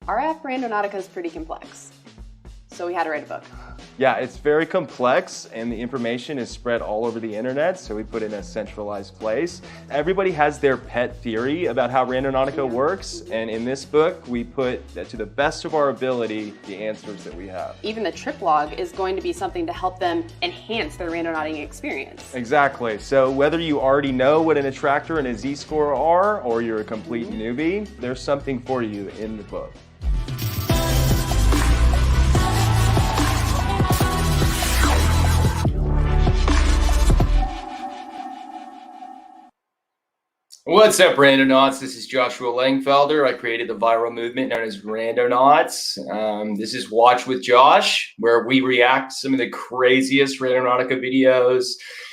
Our app Randonautica is pretty complex, so we had to write a book. Yeah, it's very complex and the information is spread all over the internet, so we put it in a centralized place. Everybody has their pet theory about how Randonautica works, and in this book, we put, to the best of our ability, the answers that we have. Even the trip log is going to be something to help them enhance their randonauting experience. Exactly. So whether you already know what an attractor and a Z-score are, or you're a complete newbie, there's something for you in the book. What's up, Randonauts? This is Joshua Lengfelder. I created the viral movement known as Randonauts. This is Watch with Josh, where we react to some of the craziest Randonautica videos,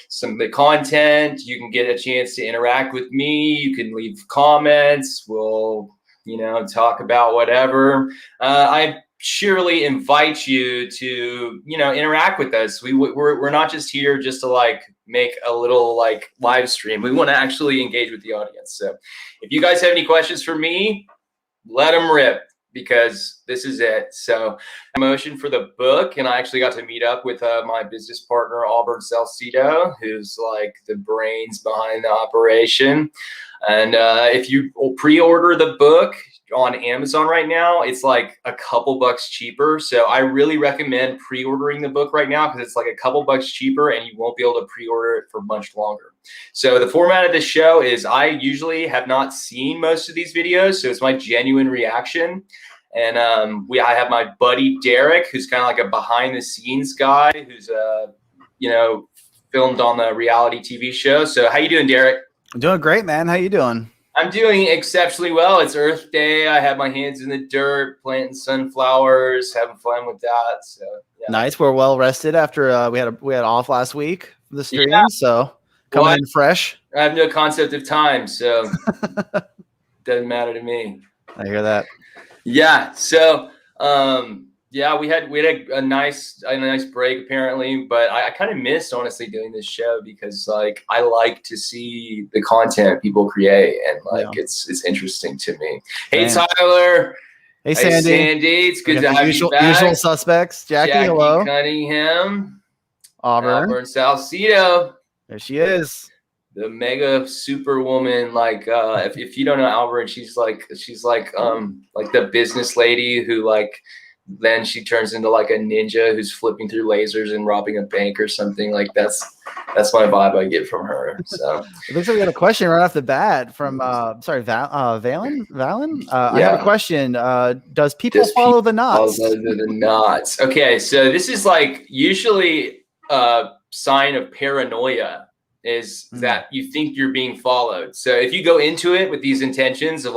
some of the content. You can get a chance to interact with me. You can leave comments. We'll, talk about whatever. I surely invite you to, interact with us. We're not just here just to make a little live stream. We want to actually engage with the audience. So if you guys have any questions for me, let them rip, because this is it. So promotion for the book, and I actually got to meet up with my business partner, Auburn Salcido, who's the brains behind the operation. And if you pre-order the book on Amazon right now, it's a couple bucks cheaper. So I really recommend pre-ordering the book right now, because it's a couple bucks cheaper and you won't be able to pre-order it for much longer. So the format of this show is I usually have not seen most of these videos, so it's my genuine reaction. And I have my buddy Derek, who's kind of like a behind the scenes guy, who's filmed on the reality TV show. So how you doing, Derek? I'm doing great, man. How you doing? I'm doing exceptionally well. It's Earth Day. I have my hands in the dirt, planting sunflowers, having fun with that. So yeah. Nice. We're well rested after we had off last week for the stream, so coming in fresh. I have no concept of time, so doesn't matter to me. I hear that. Yeah. So we had a nice break apparently, but I kind of missed honestly doing this show, because I like to see the content people create, and it's interesting to me. Hey, man. Tyler. Hey, Sandy. It's good to have you back. Usual suspects. Jackie, hello. Cunningham. Auburn Salcido. There she is. The mega superwoman, if you don't know Auburn, she's like the business lady who then she turns into a ninja who's flipping through lasers and robbing a bank or something. That's my vibe I get from her. So it looks like we got a question right off the bat from Valen. I have a question. Does people follow the knots? Follow the knots. Okay, so this is usually a sign of paranoia, is that you think you're being followed. So if you go into it with these intentions of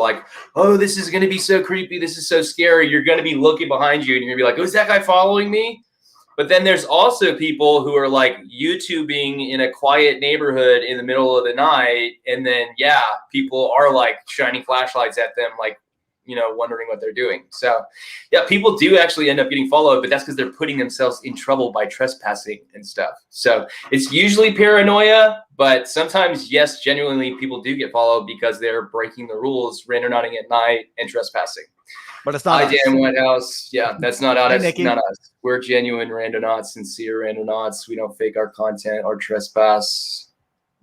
oh, this is going to be so creepy, this is so scary, you're going to be looking behind you and you're going to be oh, is that guy following me? But then there's also people who are YouTubing in a quiet neighborhood in the middle of the night, and then people are shining flashlights at them, wondering what they're doing. So yeah, people do actually end up getting followed, but that's because they're putting themselves in trouble by trespassing and stuff. So it's usually paranoia, but sometimes, yes, genuinely people do get followed because they're breaking the rules, randonauting at night and trespassing. But it's not us. Dan Whitehouse. Yeah, that's not us. Hey, not us. We're genuine randonauts, sincere randonauts. We don't fake our content or trespass.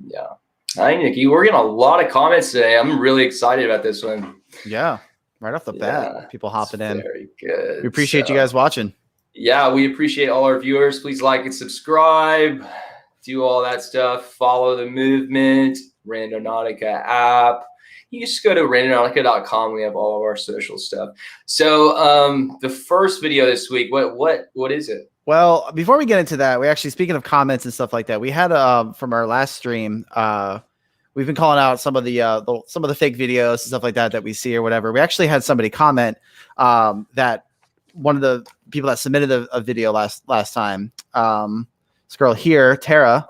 Yeah. Hi, Nikki. We're getting a lot of comments today. I'm really excited about this one. Yeah. Right off the bat, people hopping in. Very good. We appreciate you guys watching. Yeah, we appreciate all our viewers. Please like and subscribe. Do all that stuff. Follow the movement. Randonautica app. You just go to randonautica.com. We have all of our social stuff. So the first video this week, what is it? Well, before we get into that, we actually, speaking of comments and stuff like that, we had from our last stream, we've been calling out some of the fake videos and stuff like that we see or whatever. We actually had somebody comment that one of the people that submitted a video last time, this girl here, Tara.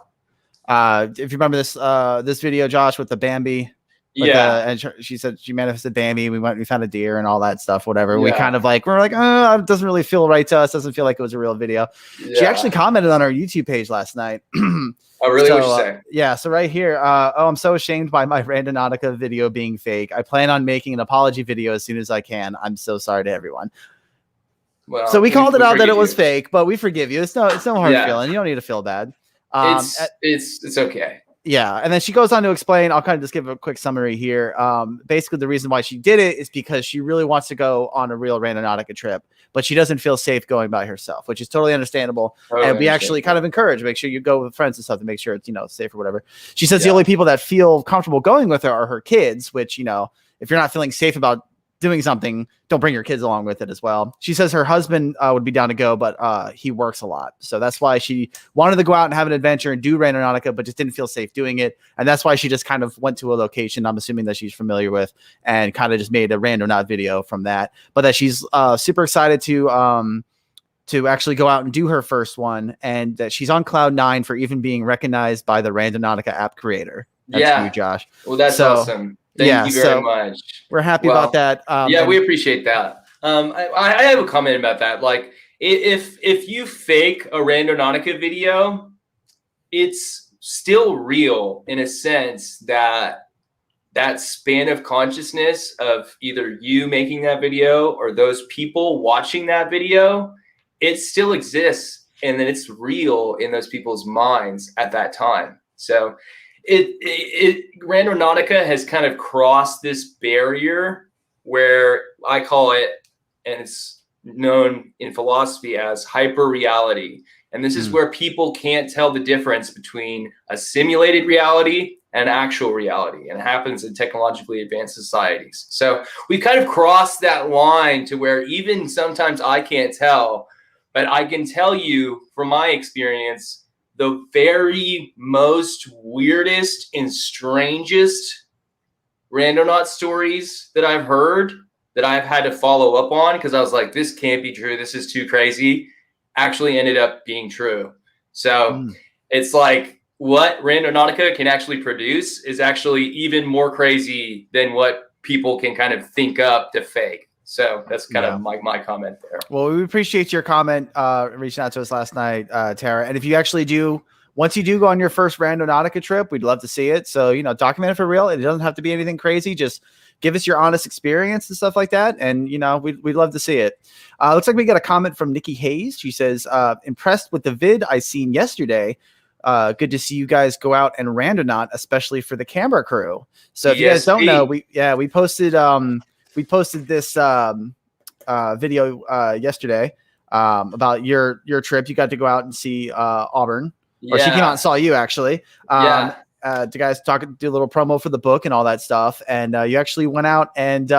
If you remember this video, Josh, with the Bambi. And she said she manifested Bambi. We found a deer and all that stuff, whatever. Yeah. We kind of we're oh, it doesn't really feel right to us. Doesn't feel like it was a real video. Yeah. She actually commented on our YouTube page last night. Oh, really? What'd you say? Yeah, so right here, oh, I'm so ashamed by my Randonautica video being fake. I plan on making an apology video as soon as I can. I'm so sorry to everyone. Well, so we called it out that it was you. fake, but we forgive you. It's no hard feeling. You don't need to feel bad. It's okay. Yeah, and then she goes on to explain. I'll kind of just give a quick summary here. Basically, the reason why she did it is because she really wants to go on a real Randonautica trip, but she doesn't feel safe going by herself, which is totally understandable. And we actually kind of encourage, make sure you go with friends and stuff to make sure it's, safe or whatever. She says the only people that feel comfortable going with her are her kids, which, if you're not feeling safe about doing something, don't bring your kids along with it as well. She says her husband would be down to go, but he works a lot. So that's why she wanted to go out and have an adventure and do Randonautica, but just didn't feel safe doing it. And that's why she just kind of went to a location I'm assuming that she's familiar with and kind of just made a Randonaut video from that. But that she's super excited to actually go out and do her first one, and that she's on cloud 9 for even being recognized by the Randonautica app creator. That's you, Josh. Well, that's awesome. Thank you very much. We're happy about that. We appreciate that. I have a comment about that. Like, if you fake a Randonautica video, it's still real in a sense that span of consciousness of either you making that video or those people watching that video, it still exists, and then it's real in those people's minds at that time. So Randonautica has kind of crossed this barrier where I call it, and it's known in philosophy as hyper reality. And this is where people can't tell the difference between a simulated reality and actual reality. And it happens in technologically advanced societies. So we kind of crossed that line to where even sometimes I can't tell, but I can tell you from my experience, the very most weirdest and strangest Randonaut stories that I've heard that I've had to follow up on because I was like, this can't be true. This is too crazy. Actually ended up being true. So it's like what Randonautica can actually produce is actually even more crazy than what people can kind of think up to fake. So that's kind of my comment there. Well, we appreciate your comment, reaching out to us last night, Tara. And if you actually do, once you do go on your first Randonautica trip, we'd love to see it. So, document it for real. It doesn't have to be anything crazy. Just give us your honest experience and stuff like that. And, we'd love to see it. Looks like we got a comment from Nikki Hayes. She says, impressed with the vid I seen yesterday. Good to see you guys go out and Randonaut, especially for the camera crew. So if you guys don't know, we posted this video yesterday about your trip. You got to go out and see Auburn, or she came out and saw you actually. To guys do a little promo for the book and all that stuff. And you actually went out and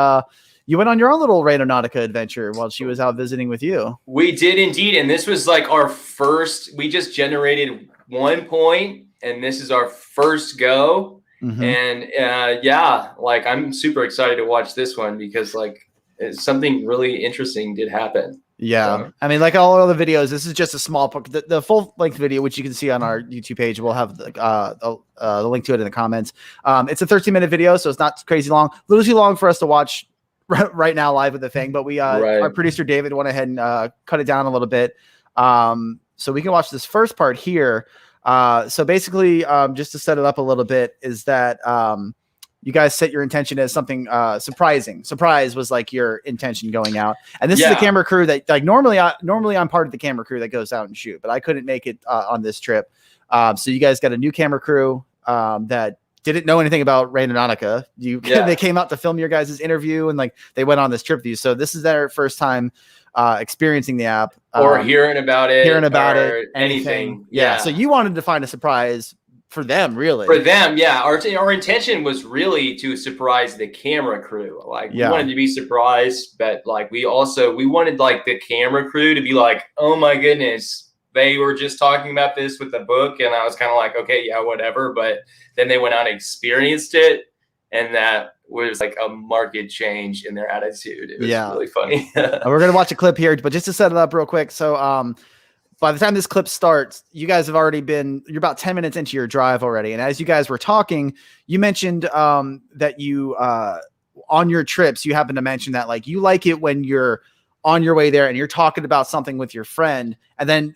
you went on your own little Randonautica adventure while she was out visiting with you. We did indeed, and this was like our first. We just generated 1 point, and this is our first go. And I'm super excited to watch this one because something really interesting did happen. So. I mean, like all other videos, this is just a small part. The full length video, which you can see on our YouTube page, we'll have the link to it in the comments. It's a 13-minute video, so it's not crazy long. A little too long for us to watch right now live with the thing, but we our producer David went ahead and cut it down a little bit, so we can watch this first part here. So basically, just to set it up a little bit, is that you guys set your intention as something surprising. Surprise was like your intention going out, and this is the camera crew that normally I'm part of the camera crew that goes out and shoot, but I couldn't make it on this trip. So you guys got a new camera crew that didn't know anything about Randonautica. They came out to film your guys' interview, and they went on this trip with you. So this is their first time experiencing the app or hearing about it, anything. So you wanted to find a surprise for them, really. For them, our intention was really to surprise the camera crew. We wanted to be surprised, but we wanted the camera crew to be like, oh my goodness, they were just talking about this with the book, and I was kind of like, okay, yeah, whatever. But then they went out and experienced it, and that was a marked change in their attitude. It was really funny. We're gonna watch a clip here, but just to set it up real quick. So by the time this clip starts, you guys have already you're about 10 minutes into your drive already. And as you guys were talking, you mentioned that you on your trips, you happen to mention that you like it when you're on your way there and you're talking about something with your friend, and then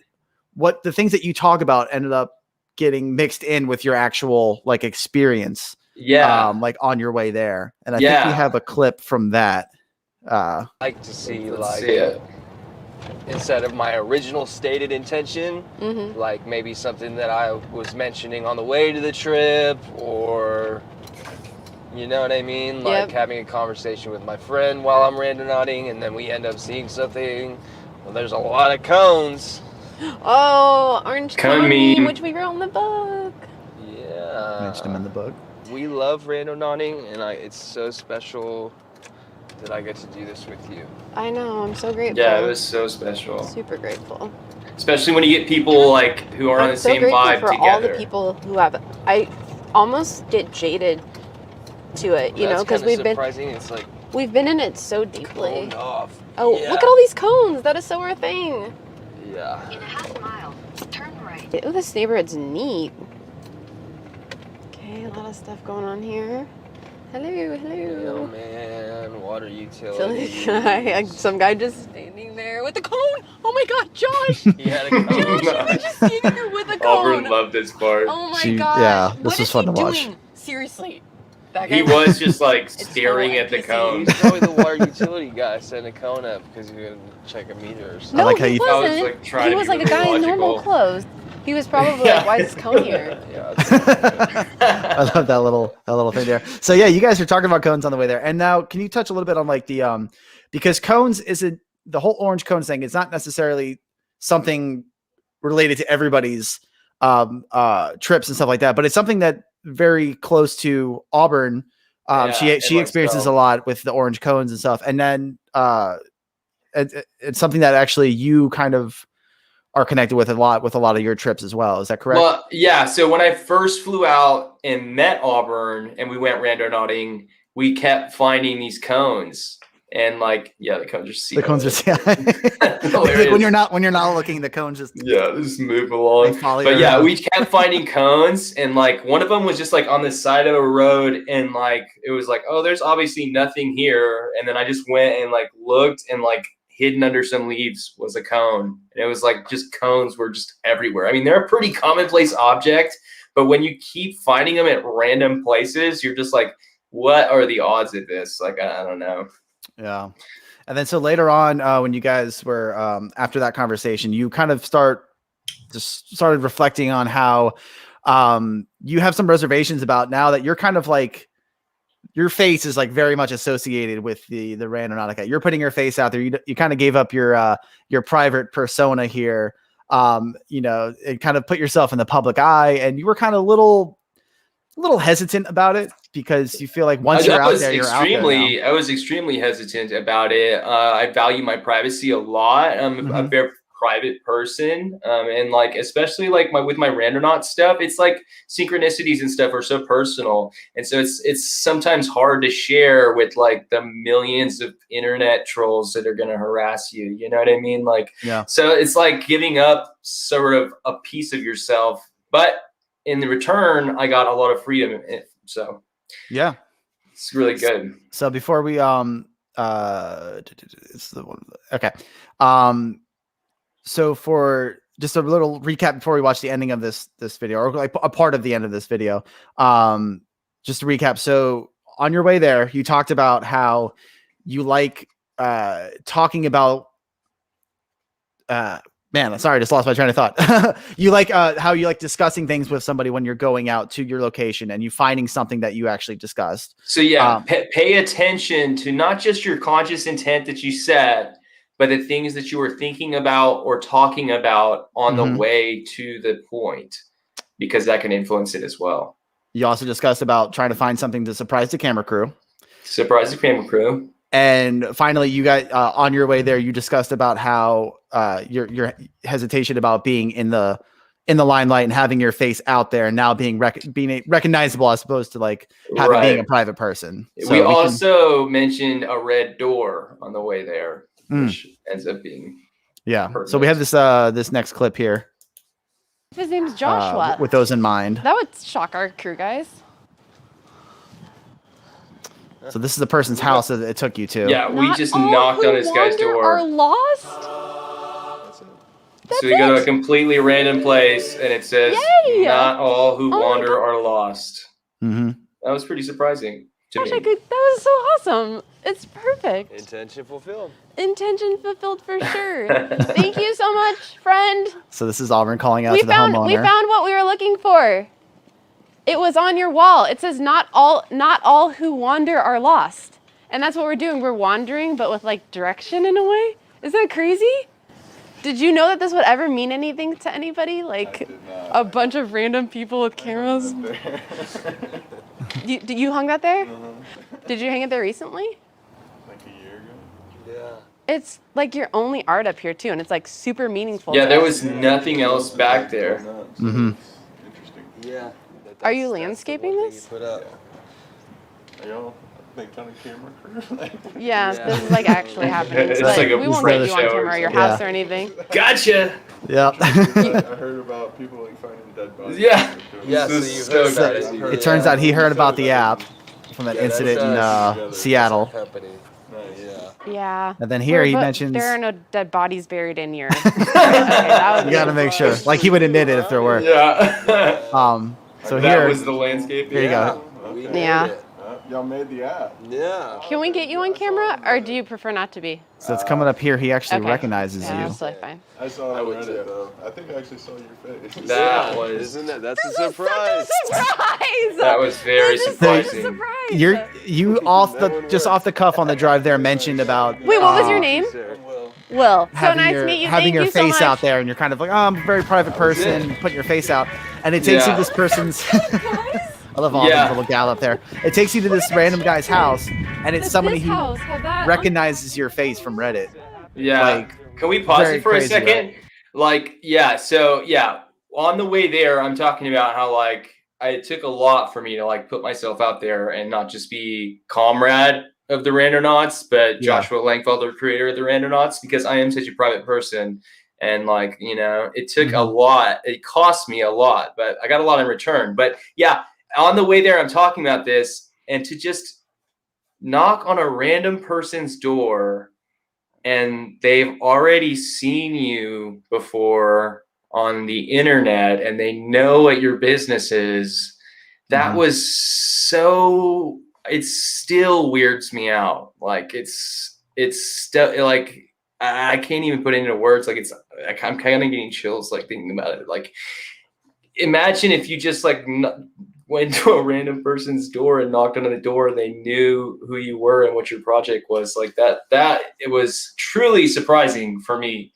what the things that you talk about ended up getting mixed in with your actual like experience. Yeah. Like on your way there. And I think we have a clip from that. Like to see Let's see it. instead of my original stated intention, Mm-hmm. like maybe something that I was mentioning on the way to the trip, or you know what I mean, like having a conversation with my friend while I'm randonauting, and then we end up seeing something. Well, there's a lot of cones. Oh, orange Cone cone, meme. which we wrote in the book. Yeah. Mentioned him in the book. We love randonauting, and it's so special that I get to do this with you. I know, I'm so grateful. Yeah, it was so special. Super grateful. Especially when you get people like who are on the so same grateful vibe for together. all the people who have. I almost get jaded to it, you know, because we've been It's like we've been in it so deeply. coned off. Oh, Yeah. look at all these cones! That is so our thing. Yeah. In a half mile, turn right. Oh, this neighborhood's neat. Okay, a lot of stuff going on here. Hello, Yeah, hello. man, water utility. Some guy just standing there with a cone. Oh my God, Josh! He had a cone. Josh, he was just standing there with a cone. Auburn loved this part. Oh my She- God! yeah, this What was is fun he to watch. doing? Seriously, that He guy was just like so staring at the NPC. cone. He's probably the water utility guy setting a cone up because he's going to check a meter or something. No, like how he you- I was, wasn't. like, trying He to was be like a guy in really normal logical. clothes. He was probably Yeah. like, "Why is this cone here?" Yeah, I love that little thing there. So yeah, you guys are talking about cones on the way there. And now can you touch a little bit on like the because cones isn't the whole orange cone thing, it's not necessarily something related to everybody's trips and stuff like that, but it's something that very close to Auburn. Yeah, She and experiences myself. a lot with the orange cones and stuff. And then it's something that actually you kind of are connected with a lot of your trips as well. Is that correct? Well, yeah. So when I first flew out and met Auburn and we went randonauting, we kept finding these cones. And like, yeah, the cones are The cones are like hilarious. when you're not looking, the cones just Yeah, just move along. they follow But you yeah, around. we kept finding cones, and like one of them was just like on the side of a road, and like it was like, oh, there's obviously nothing here. And then I just went and like looked, and like hidden under some leaves was a cone, and it was like just cones were just everywhere. I mean, they're a pretty commonplace object, but when you keep finding them at random places, you're just like, what are the odds of this? Like, I don't know. Yeah. And then so later on, when you guys were after that conversation, you kind of started reflecting on how you have some reservations about now that you're kind of like your face is like very much associated with the Randonautica. You're putting your face out there. You kind of gave up your private persona here, you know, and kind of put yourself in the public eye, and you were kind of a little hesitant about it because you feel like once you're out there, you're out there now. I was extremely hesitant about it. I value my privacy a lot. I'm a very private person, and like especially like with my Randonaut stuff, it's like synchronicities and stuff are so personal, and so it's sometimes hard to share with like the millions of internet trolls that are going to harass you. You know what I mean? Like, Yeah. So it's like giving up sort of a piece of yourself, but in the return, I got a lot of freedom. So Yeah. it's really good. So before we it's the one. Okay. So for just a little recap before we watch the ending of this video, or like a part of the end of this video, just to recap. So on your way there, you talked about how you like talking about man, sorry, I just lost my train of thought. You like how you like discussing things with somebody when you're going out to your location and you finding something that you actually discussed. So yeah, pay attention to not just your conscious intent that you set, but the things that you were thinking about or talking about on the way to the point, because that can influence it as well. You also discussed about trying to find something to surprise the camera crew. Surprise the camera crew. And finally, you guys on your way there, you discussed about how your hesitation about being in the limelight and having your face out there and now being recognizable as opposed to like being a private person. So we also mentioned a red door on the way there, which ends up being pertinent. So we have this next clip here. His name's Joshua. With those in mind. That would shock our crew guys. So this is the person's house that it took you to. Yeah, we Not just all knocked who on this guy's wander door. Are lost. So we go to a completely random place, and it says, Yay! "Not all who Oh my wander God. are lost." Mm-hmm. That was pretty surprising to Gosh, me. that was so awesome. It's perfect. Intention fulfilled. Intention fulfilled for sure. Thank you so much, friend. So this is Auburn calling out to the homeowner. We found what we were looking for. It was on your wall. It says not all who wander are lost. And that's what we're doing. We're wandering, but with like direction in a way. Is that crazy? Did you know that this would ever mean anything to anybody? Like a bunch of random people with cameras? You hung that there? Did you hang it there recently? Like a year ago. Yeah. It's like your only art up here too, and it's like super meaningful. Yeah, to there us. was nothing else back there. Mhm. Interesting. Yeah. Are you landscaping this? Put up. Are y'all big ton of camera crew? Yeah, Yeah. this is like actually happening. It's But like a we won't bread get you on show or camera or your something. house or anything. Gotcha. Yep. I heard about people like finding dead bodies. Yeah. Yeah, so This is you heard so about it. crazy. You heard It turns out he heard about the Yeah. app from that Yeah, that's incident in us. Seattle. Company. Nice. Yeah. Yeah. And then here he But mentions there are no dead bodies buried in your. Okay, that you got to make sure. Like he would admit it if there were. Yeah. So that here, was the landscape. here you go. We Okay. made Yeah. it. Y'all made the app. Yeah. Can we get you on camera, or do you prefer not to be? So it's coming up here. He actually Okay. recognizes Yeah, you. that's totally fine. I saw it I on would Reddit too. though. I think I actually saw your face. That Yeah. was Isn't that? That's a surprise. Surprise! that was very This is such a surprising. surprise. You off the just off the cuff on the drive there mentioned about Wait, what was your name? Well, Will. So having nice your to meet you. having Thank your you so face much. out there, and you're kind of like, oh, I'm a very private person, putting your face out, and it takes you Yeah. to this person's. I love all Yeah. the little gal up there. It takes you to this random guy's house, and it's somebody This who house had that. recognizes your face from Reddit. Yeah. Like, Can we pause very it for crazy, a second? right? Like, yeah. So yeah, on the way there, I'm talking about how like it took a lot for me to like put myself out there and not just be comrade of the Randonauts, but Yeah. Joshua Lengfelder, creator of the Randonauts, because I am such a private person. And like, you know, it took a lot. It cost me a lot, but I got a lot in return. But yeah, on the way there, I'm talking about this, and to just knock on a random person's door and they've already seen you before on the internet and they know what your business is. That Mhm. was so, it still weirds me out. Like it's still like, I can't even put it into words. Like I'm kind of getting chills, like thinking about it. Like imagine if you just like went to a random person's door and knocked on the door and they knew who you were and what your project was. Like that it was truly surprising for me.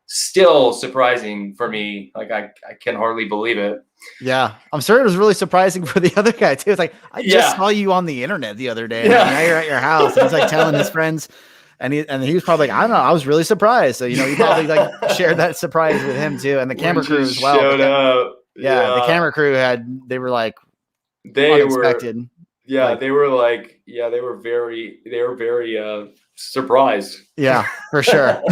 Still surprising for me. Like I can hardly believe it. Yeah, I'm sure it was really surprising for the other guy too. It's like I just Yeah. saw you on the internet the other day. Yeah. And now you're at your house. And he's like telling his friends, and he was probably like, I don't know, I was really surprised. So you know, he probably like shared that surprise with him too, and the camera We crew just as well. showed up. Yeah, the camera crew they were like They unexpected. were. Yeah, like- they were like. Yeah, they were very surprised. Yeah, for sure.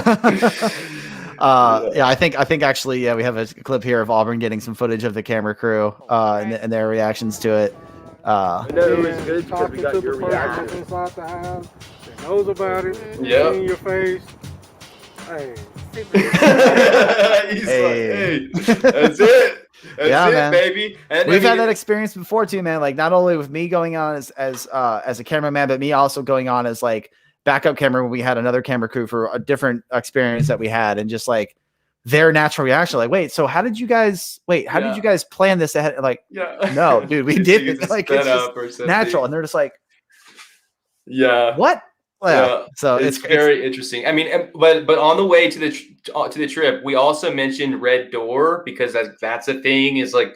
Yeah, I think actually, yeah, we have a clip here of Auburn getting some footage of the camera crew and their reactions to it. I know it was good because we Talking got to your the person reaction. inside the house that knows about it, Yep. in your face. Hey, He's Hey. like, hey, that's it. That's Yeah, it, man. baby. And We've I had mean, that experience before too, man. Like not only with me going on as a cameraman, but me also going on as like backup camera when we had another camera crew for a different experience that we had, and just like their natural reaction, like, wait, so how did you guys plan this ahead? Like, yeah. no, dude, we Just did use it. a Like it's just setup or something. natural, and they're just like, Yeah. what? Yeah. So It's very interesting. I mean, but on the way to the trip, we also mentioned Red Door because that's a thing. Is like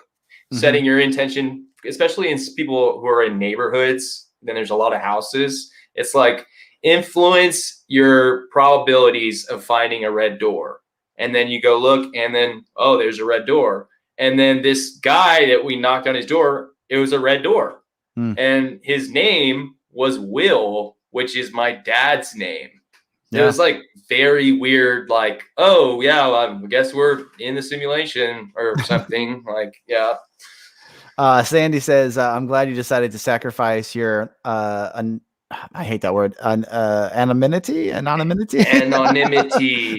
setting your intention, especially in people who are in neighborhoods. Then there's a lot of houses. It's like influence your probabilities of finding a red door, and then you go look, and then there's a red door, and then this guy that we knocked on his door, it was a red door, and his name was Will, which is my dad's name. It was like very weird, like, oh yeah, well, I guess we're in the simulation or something. Like, yeah. Sandy says, I'm glad you decided to sacrifice your I hate that word. Anonymity. Anonymity.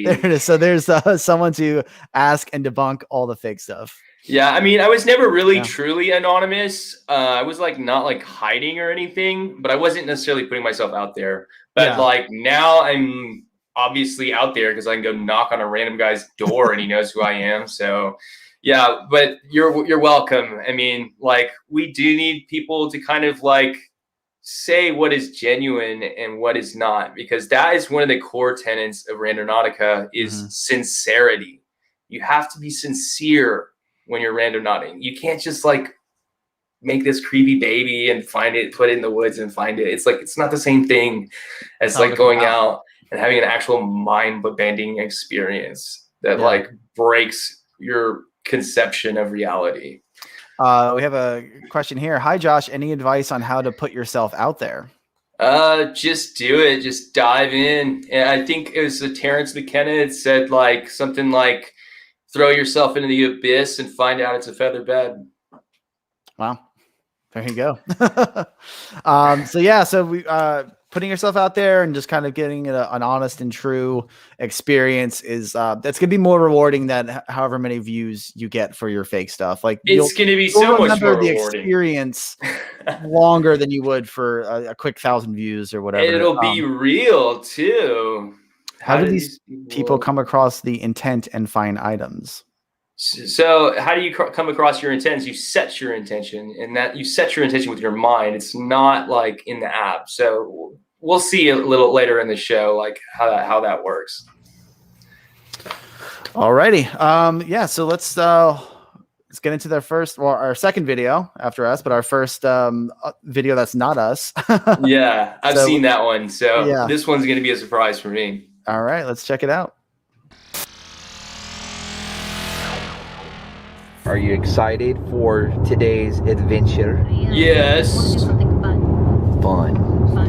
There it is. So there's someone to ask and debunk all the fake stuff. Yeah, I mean, I was never really truly anonymous. I was like not like hiding or anything, but I wasn't necessarily putting myself out there. But like now I'm obviously out there because I can go knock on a random guy's door and he knows who I am. So yeah, but you're welcome. I mean, like we do need people to kind of like say what is genuine and what is not, because that is one of the core tenets of Randonautica is sincerity. You have to be sincere when you're randonauting. You can't just like make this creepy baby and find it, put it in the woods and find it. It's like, it's not the same thing as like going out and having an actual mind-bending experience that like breaks your conception of reality. We have a question here. Hi, Josh. Any advice on how to put yourself out there? Just do it. Just dive in. And I think it was Terrence McKenna had said like something like, throw yourself into the abyss and find out it's a feather bed. Wow. There you go. So we putting yourself out there and just kind of getting an honest and true experience is that's going to be more rewarding than however many views you get for your fake stuff. Like it's going to be so much more rewarding. Experience longer than you would for a quick 1,000 views or whatever. It'll be real too. How do these people come across the intent and find items? So how do you come across your intents? You set your intention, and that you set your intention with your mind. It's not like in the app. So we'll see a little later in the show, like how that works. Alrighty. So let's get into our second video after us, but our first video that's not us. Yeah, I've seen that one. So this one's going to be a surprise for me. All right, let's check it out. Are you excited for today's adventure? Yes. Fun.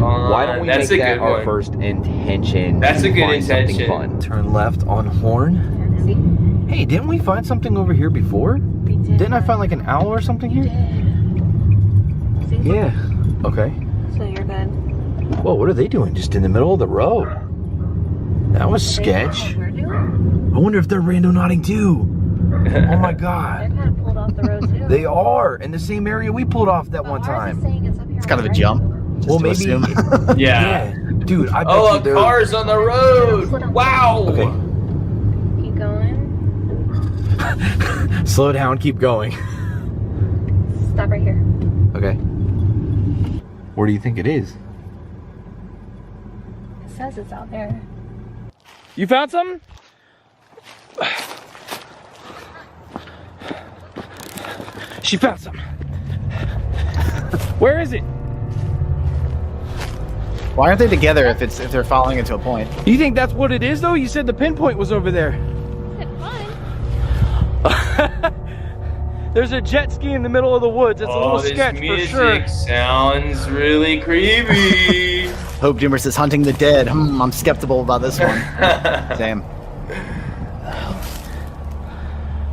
Why don't we make that our first intention? That's a good intention. Fun. Turn left on Horn. Hey, didn't we find something over here before? We did. Didn't I find like an owl or something here? Yeah. Okay. So you're good. Whoa, what are they doing? Just in the middle of the road? That was sketch. I wonder if they're randonauting too. Oh my god. They're kind of pulled off the road too. They are in the same area we pulled off that one time. It's kind of a jump. Well, maybe. Yeah. Dude, I bet a car's on the road. Wow. Okay. Keep going. Slow down, keep going. Stop right here. Okay. Where do you think it is? It says it's out there. You found something? She found something. Where is it? Why aren't they together if they're following it to a point? You think that's what it is though? You said the pinpoint was over there. There's a jet ski in the middle of the woods. It's a little sketch for sure. This music sounds really creepy. Hope Doomer says hunting the dead. I'm skeptical about this one. Same.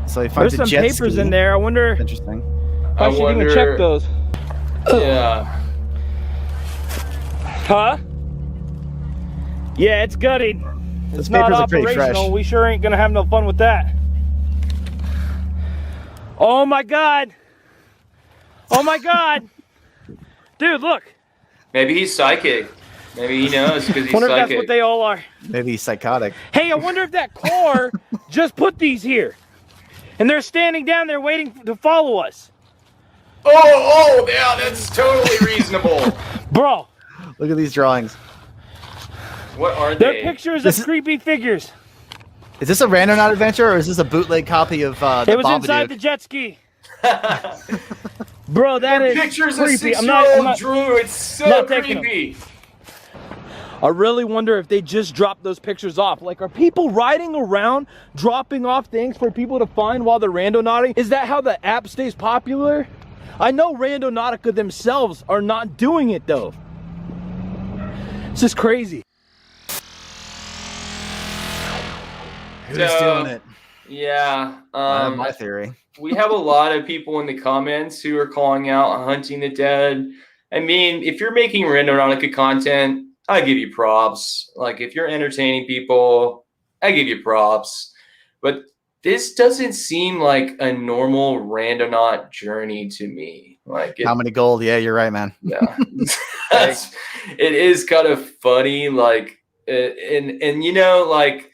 So he finds there's some papers in there. I wonder. Interesting. If I should even check those. Yeah. Huh? Yeah, it's gutted. It's not operational. We sure ain't gonna have no fun with that. Oh my god. Oh my god. Dude, look. Maybe he's psychic. Maybe he knows because he's wonder psychic. If that's what they all are. Maybe he's psychotic. Hey, I wonder if that car just put these here. And they're standing down there waiting to follow us. Oh, yeah, that's totally reasonable. Bro. Look at these drawings. What are they? They're pictures of creepy figures. Is this a Randonaut adventure or is this a bootleg copy of the It was inside the jet ski. Bro, that is pictures creepy. Of 6-year-old Drew. It's so creepy. I really wonder if they just dropped those pictures off. Like, are people riding around dropping off things for people to find while they're randonauting? Is that how the app stays popular? I know Randonautica themselves are not doing it though. It's just crazy. Who's doing it? Yeah. My theory. We have a lot of people in the comments who are calling out hunting the dead. I mean, if you're making Randonautica content, I give you props. Like, if you're entertaining people, I give you props. But this doesn't seem like a normal Randonaut journey to me. Like, How many gold? Yeah, you're right, man. yeah, it is kind of funny. Like, and you know, like,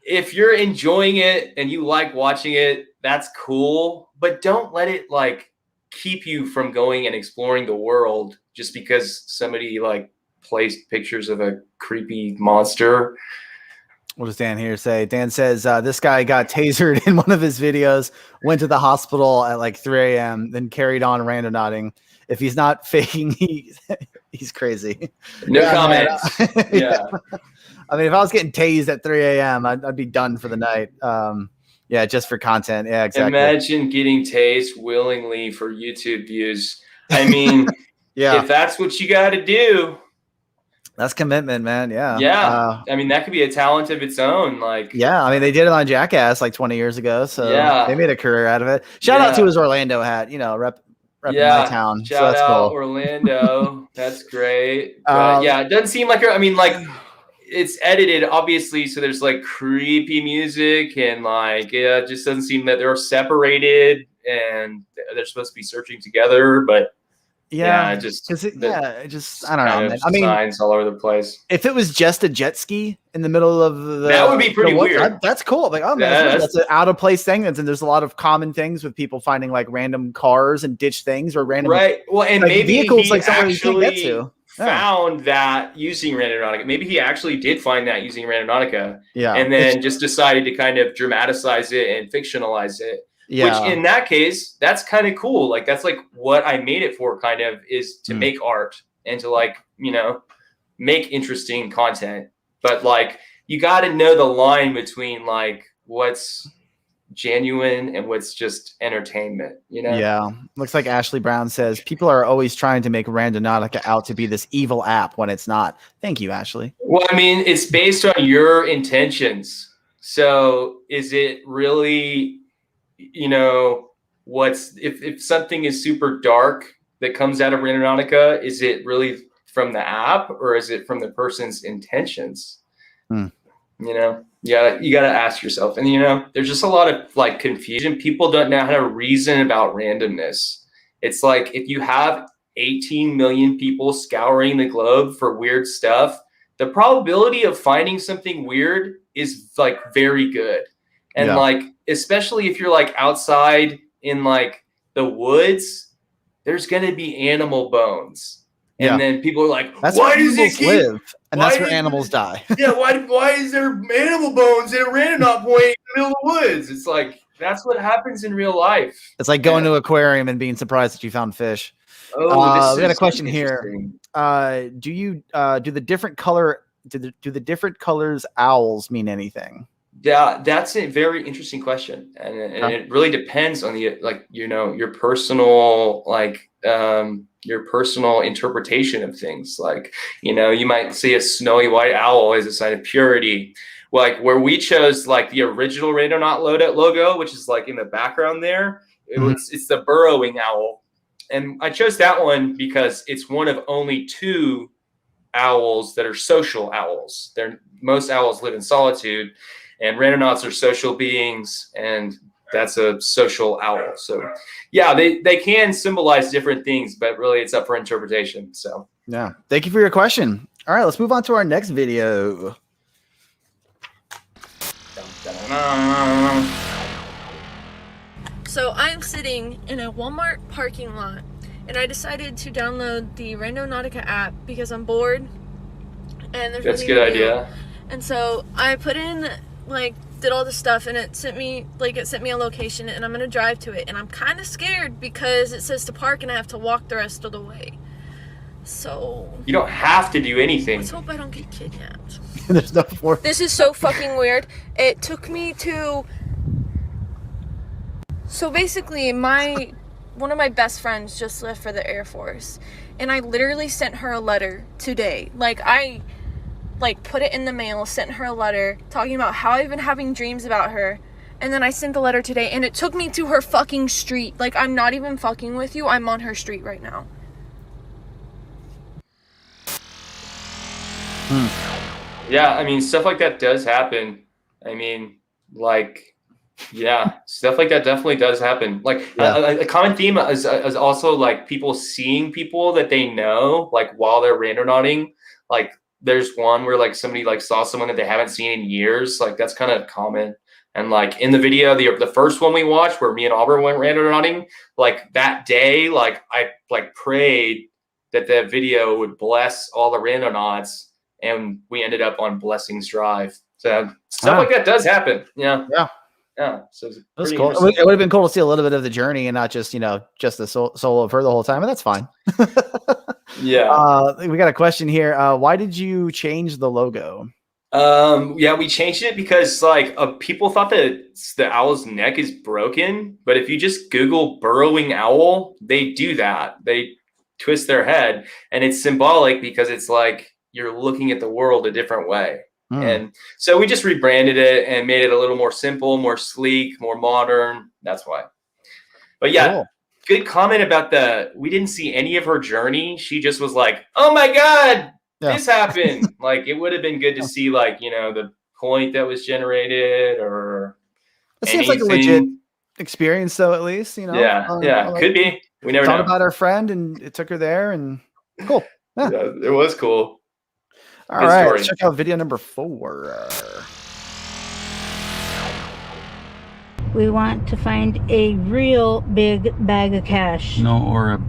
if you're enjoying it and you like watching it, that's cool. But don't let it like keep you from going and exploring the world just because somebody like placed pictures of a creepy monster. What does Dan here say? Dan says this guy got tasered in one of his videos, went to the hospital at like 3 a.m., then carried on randonauting. If he's not faking, he's crazy. No comments. Yeah. I mean, if I was getting tased at 3 a.m., I'd be done for the night. Yeah, just for content. Yeah, exactly. Imagine getting tased willingly for YouTube views. I mean, yeah, if that's what you got to do, that's commitment, man. Yeah. Yeah. I mean, that could be a talent of its own. Like, yeah, I mean, they did it on Jackass like 20 years ago. So yeah, they made a career out of it. Shout out to his Orlando hat, you know, rep my town. Shout so that's out cool. Orlando. That's great. But yeah, it doesn't seem like I mean, like, it's edited obviously, so there's like creepy music and like it just doesn't seem that they're separated and they're supposed to be searching together, but yeah, just I don't know, man. I mean, signs all over the place. If it was just a jet ski in the middle of the, that would be pretty weird. That's cool. Like, oh man, that's an out of place thing. And there's a lot of common things with people finding like random cars and ditch things or random Well, and like, maybe vehicles he like somewhere you can't get actually to. found that using Randonautica. Maybe he actually did find that using Randonautica. Yeah. And then just decided to kind of dramatize it and fictionalize it. Yeah. Which in that case, that's kind of cool. Like, that's like what I made it for, kind of, is to make art and to like, you know, make interesting content. But like, you got to know the line between like what's genuine and what's just entertainment, you know? Yeah. Looks like Ashley Brown says people are always trying to make Randonautica out to be this evil app when it's not. Thank you, Ashley. Well, I mean, it's based on your intentions. So is it really, you know, what's if something is super dark that comes out of Randonautica, is it really from the app or is it from the person's intentions? You know, yeah, you got to ask yourself. And, you know, there's just a lot of like confusion. People don't know how to reason about randomness. It's like if you have 18 million people scouring the globe for weird stuff, the probability of finding something weird is like very good. And like, especially if you're like outside in like the woods, there's going to be animal bones. And then people are like, that's why where does it live? And that's where animals die. Yeah, why is there animal bones at a Randonaut point in the middle of the woods? It's like, that's what happens in real life. It's like going to an aquarium and being surprised that you found fish. Oh, we got a question here. Do the different colors owls mean anything? Yeah, that's a very interesting question, and it really depends on the like, you know, your personal like your personal interpretation of things. Like, you know, you might see a snowy white owl as a sign of purity. Like where we chose like the original Randonaut logo, which is like in the background there. It's the burrowing owl, and I chose that one because it's one of only 2 owls that are social owls. Most owls live in solitude. And Randonauts are social beings, and that's a social owl. So, yeah, they can symbolize different things, but really it's up for interpretation. So, yeah. Thank you for your question. All right, let's move on to our next video. So I'm sitting in a Walmart parking lot, and I decided to download the Randonautica app because I'm bored. And there's that's a good idea. And so I put in did all this stuff, and it sent me a location, and I'm gonna drive to it, and I'm kind of scared because it says to park and I have to walk the rest of the way. So you don't have to do anything. Let's hope I don't get kidnapped. There's no force. This is so fucking weird. It took me to, so basically one of my best friends just left for the Air Force, and I literally sent her a letter today. I put it in the mail, sent her a letter talking about how I've been having dreams about her, and then I sent the letter today, and it took me to her fucking street. I'm not even fucking with you. I'm on her street right now. Yeah, I mean, stuff like that does happen. I mean, like, yeah, stuff like that definitely does happen. Like, a common theme is also like people seeing people that they know, like while they're randonauting. Like, there's one where like somebody like saw someone that they haven't seen in years. Like, that's kind of common. And like in the video, the first one we watched where me and Auburn went randonauting, like that day, like I like prayed that the video would bless all the randonauts, and we ended up on Blessings Drive. So stuff like that does happen. Yeah. So it's That's pretty cool. It interesting. would have been cool to see a little bit of the journey and not just, you know, just the solo of her the whole time, and that's fine. Yeah. We got a question here. Why did you change the logo? Yeah, we changed it because like people thought that the owl's neck is broken, but if you just Google burrowing owl, they do that. They twist their head, and it's symbolic because it's like you're looking at the world a different way. And so we just rebranded it and made it a little more simple, more sleek, more modern. That's why. But yeah, good comment about we didn't see any of her journey. She just was like, oh my God, this happened. Like, it would have been good to see, like, you know, the point that was generated or it seems like a legit experience, though, at least, you know. Yeah, could be. We never thought know. about our friend, and it took her there, and cool. Yeah, it was cool. All right, let's check out video number 4. We want to find a real big bag of cash. No, or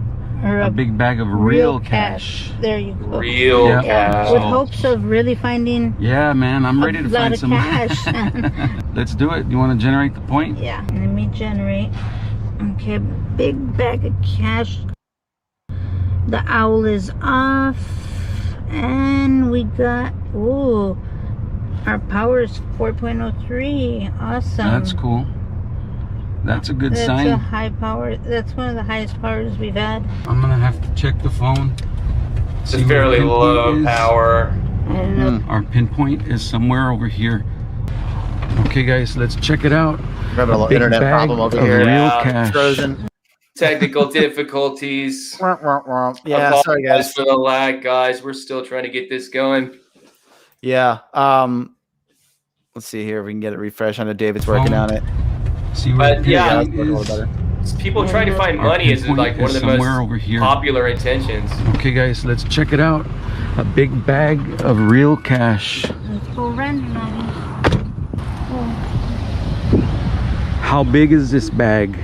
a big bag of real cash. There you go. Real cash. With hopes of really finding. Yeah, man, I'm ready to find some cash. Let's do it. You want to generate the point? Yeah, let me generate. Okay, big bag of cash. The owl is off, and we got our power is 4.03. Awesome. That's cool. That's a good sign. That's a high power. That's one of the highest powers we've had. I'm gonna have to check the phone. It's a fairly low power. Our pinpoint is somewhere over here. Okay, guys, let's check it out. We're having a little internet problem over here. Real cash. Frozen. Technical difficulties. Yeah, sorry guys for the lag, guys. We're still trying to get this going. Yeah. Let's see here if we can get it refreshed. I know David's working on it. See what people trying to find money is like one of the most popular intentions. Okay, guys, let's check it out. A big bag of real cash. Let's go randonauting. How big is this bag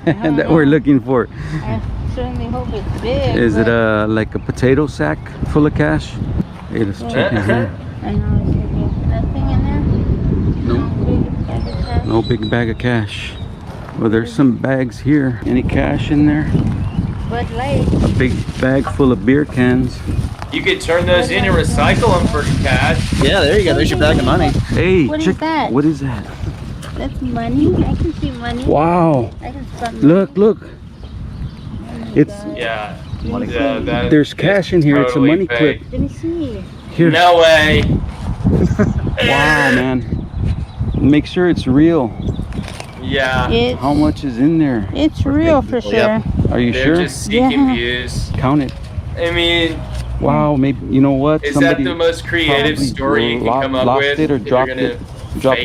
that we're looking for? I certainly hope it's big. Is it like a potato sack full of cash? Hey, let's check in here. I know, there's nothing in there. Nope. No big bag of cash. Well, there's some bags here. Any cash in there? Bud Light. A big bag full of beer cans. You could turn those in and recycle them for cash. Yeah, there you go. There's your bag of money. Hey, what check is that? What is that? That's money. I can see money. Wow. I can spend money. Look. It's there's cash in here. It's a money clip. Let me see. Here. No way. Wow, man. Make sure it's real. Yeah. How much is in there? It's real for sure. Yep. Are you sure? They're just seeking views. Count it. I mean, wow, maybe, you know what? Is that the most creative story you can come up with? It or dropped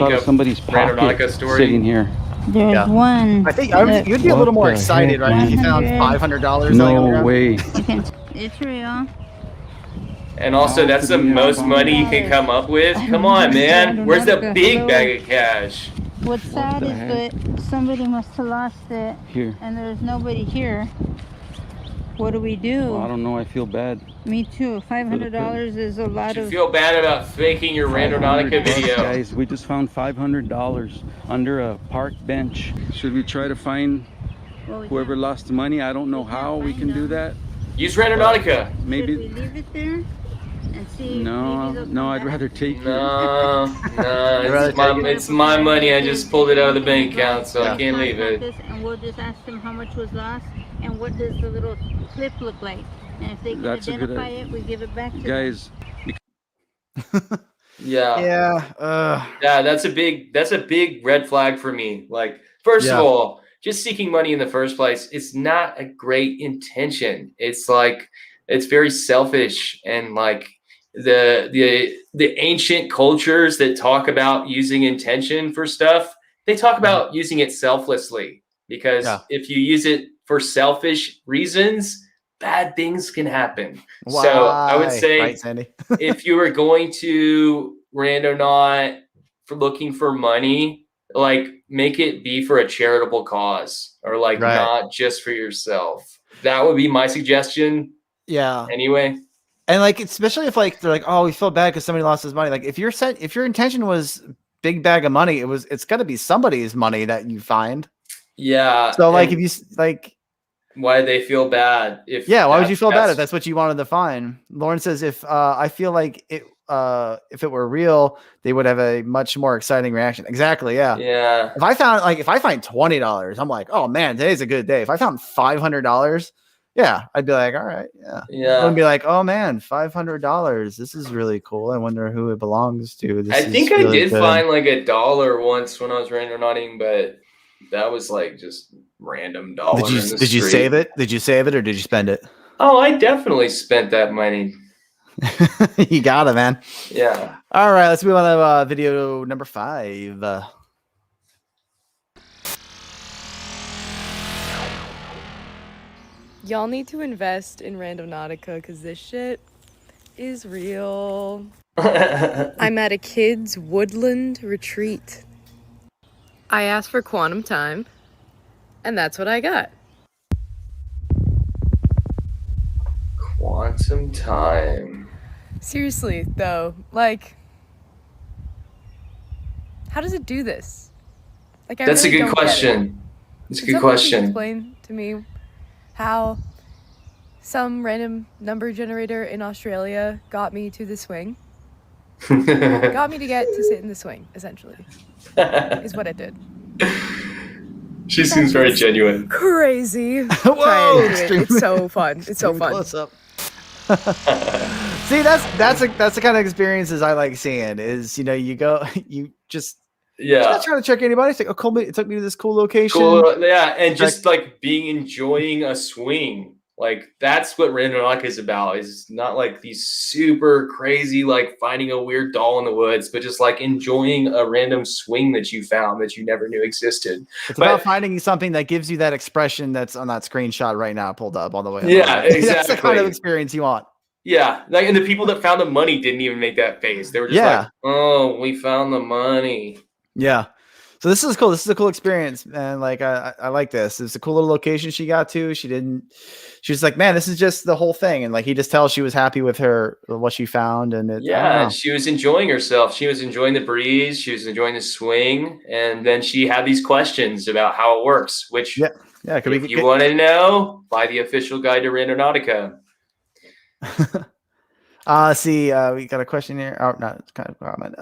out of somebody's pocket sitting here. There's one. I think you'd be a little more excited, right? If you found $500. No way. It's real. And also, that's the most money you can come up with. Come on, man. Where's the big bag of cash? What's sad is that somebody must have lost it. Here. And there's nobody here. What do we do? Well, I don't know. I feel bad. Me too. $500 is a lot of. You feel bad about faking your Randonautica video. Guys, we just found $500 under a park bench. Should we try to find whoever lost the money? I don't know how we can do that. Use Randonautica. Maybe. Should we leave it there and see? No, I'd rather take it. No, it's my money. I just pulled it out of the bank account, so I can't leave it. And we'll just ask them how much was lost and what does the little clip look like. And if they can identify it, we give it back to guys. Yeah, that's a big red flag for me. Like, first of all, just seeking money in the first place, it's not a great intention. It's like, it's very selfish, and like, the ancient cultures that talk about using intention for stuff, they talk about using it selflessly, because if you use it for selfish reasons, bad things can happen. Why? So I would say, right, Sandy? if you were going to Randonaut for looking for money, like make it be for a charitable cause, or like not just for yourself. That would be my suggestion. Yeah. Anyway. And like, especially if like they're like, oh, we feel bad because somebody lost his money. Like if your intention was big bag of money, it's got to be somebody's money that you find. Yeah. So like, if you like, why do they feel bad? Why would you feel bad if that's what you wanted to find? Lauren says, if I feel like if it were real, they would have a much more exciting reaction. Exactly. Yeah. Yeah. If I find $20, I'm like, oh man, today's a good day. If I found $500, yeah, I'd be like, all right, yeah. I would be like, oh man, $500. This is really cool. I wonder who it belongs to. I think I did find like $1 once when I was randonauting, but that was like just random dollar. Did you save it? Did you save it or did you spend it? Oh, I definitely spent that money. You got it, man. Yeah. All right, let's move on to video number 5. Y'all need to invest in Randonautica because this shit is real. I'm at a kid's woodland retreat. I asked for quantum time, and that's what I got. Quantum time. Seriously, though, like, how does it do this? Like, That's really a good question. It's a good question. Explain to me how some random number generator in Australia got me to the swing. Got me to get to sit in the swing, essentially, is what it did. She seems very genuine. Crazy. Whoa! It's so fun. It's so fun. Close up. See, that's the kind of experiences I like seeing. Is you just not trying to trick anybody. It's like, oh, cool, it took me to this cool location. Cool, yeah, and just like enjoying a swing. Like that's what Randonautica is about. Is not like these super crazy like finding a weird doll in the woods, but just like enjoying a random swing that you found that you never knew existed. It's about finding something that gives you that expression that's on that screenshot right now, pulled up all the way. Yeah, exactly. That's the kind of experience you want. Yeah, like, and the people that found the money didn't even make that face. They were just like, "Oh, we found the money." Yeah. So this is cool. This is a cool experience, man. Like I like this. It's a cool little location she got to. She was like, man, this is just the whole thing. And like he just tells she was happy with what she found. And she was enjoying herself. She was enjoying the breeze. She was enjoying the swing. And then she had these questions about how it works, which if you want to know, buy the official guide to Randonautica. We got a question here. Oh, no, it's kind of a comment.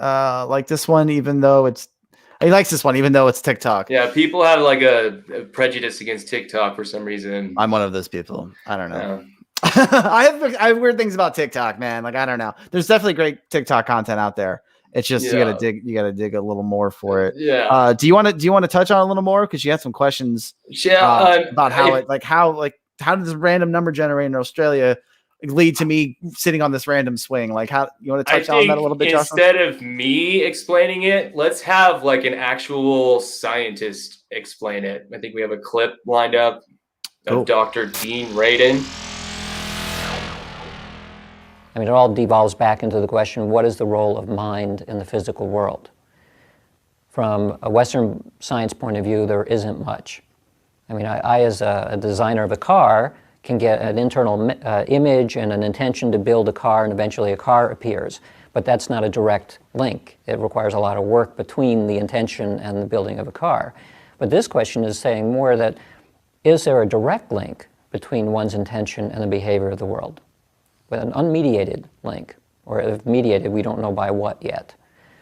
Like this one, even though he likes this one, even though it's TikTok. Yeah, people have like a prejudice against TikTok for some reason. I'm one of those people. I don't know. I have weird things about TikTok, man. Like I don't know. There's definitely great TikTok content out there. It's just you gotta dig a little more for it. Yeah. Do you want to touch on a little more because you had some questions? About how does random number generator in Australia lead to me sitting on this random swing? Like how you want to touch on that a little bit, Josh? Instead of me explaining it, let's have like an actual scientist explain it. I think we have a clip lined up of Dr. Dean Radin. I mean, it all devolves back into the question, what is the role of mind in the physical world? From a Western science point of view, there isn't much. I mean, I as a designer of a car, can get an internal image and an intention to build a car, and eventually a car appears. But that's not a direct link. It requires a lot of work between the intention and the building of a car. But this question is saying more that, is there a direct link between one's intention and the behavior of the world? With an unmediated link, or if mediated, we don't know by what yet.